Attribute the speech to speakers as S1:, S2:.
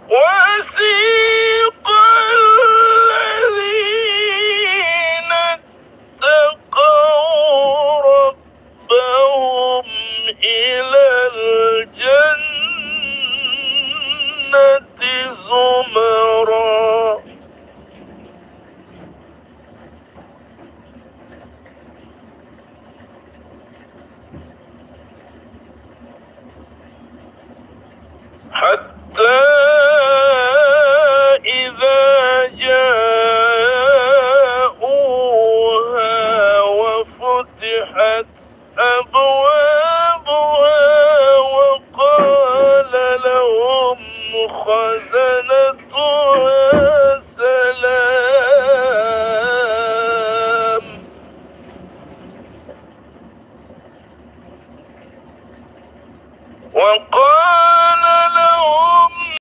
S1: وسيق الذين اتقوا ربهم إلى الجنة زمرا حتى إذا جاءوها وفتحت أبوابها وقال لهم خزنتها